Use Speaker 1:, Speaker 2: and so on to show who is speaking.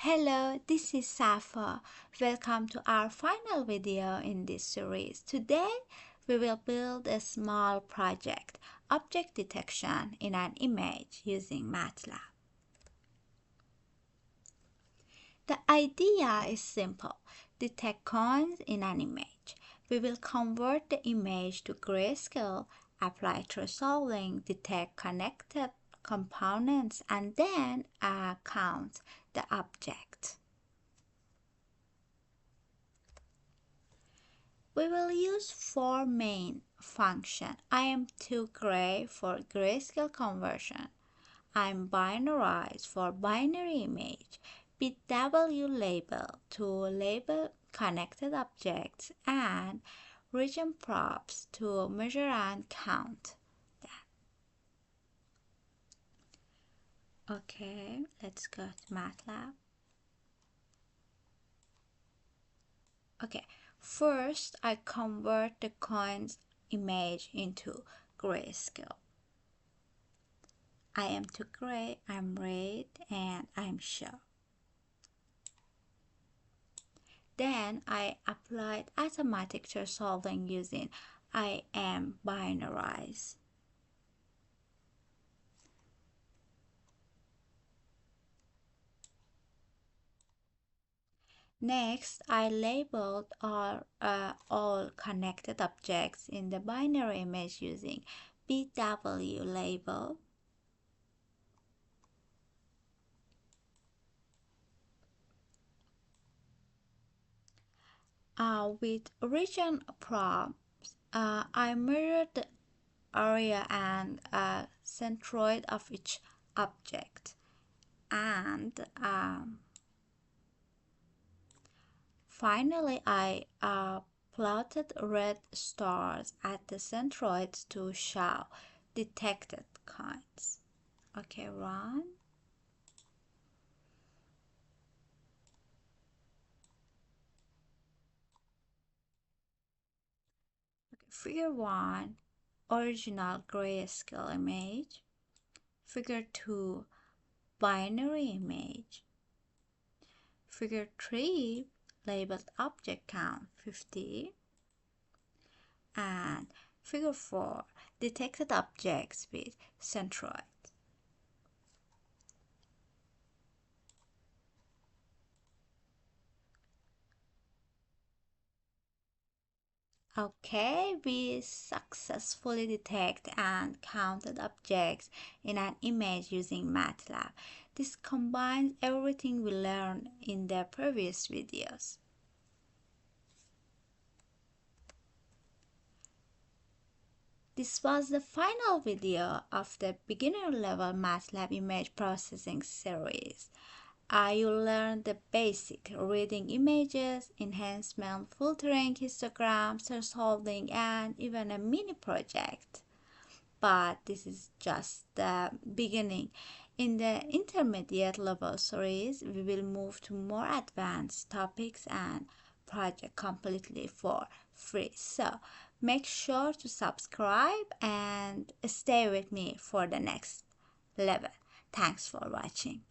Speaker 1: Hello, this is Safa. Welcome to our final video in this series. Today, we will build a small project, object detection in an image using MATLAB. The idea is simple. Detect coins in an image. We will convert the image to grayscale, apply thresholding, detect connected components, and then count the object. We will use four main functions. IM2Gray for grayscale conversion, imbinarize for binary image, bwlabel to label connected objects, and regionprops to measure and count them. Okay, let's go to MATLAB. Okay, first I convert the coins image into grayscale. I am to gray, I'm red, and I'm show. Then I applied automatic thresholding using imbinarize. Next, I labeled all connected objects in the binary image using bwlabel. With regionprops, I measured the area and centroid of each object, and finally I plotted red stars at the centroids to show detected coins. Okay, run. Figure 1, original grayscale image. Figure 2, binary image. Figure 3, labeled object count 50. And figure 4, detected objects with centroid. Okay, we successfully detect and counted objects in an image using MATLAB. This combines everything we learned in the previous videos. This was the final video of the beginner level MATLAB image processing series. You learned the basic reading images, enhancement, filtering, histograms, thresholding, and even a mini project. But this is just the beginning. In the intermediate level series, we will move to more advanced topics and project completely for free. So make sure to subscribe and stay with me for the next level. Thanks for watching.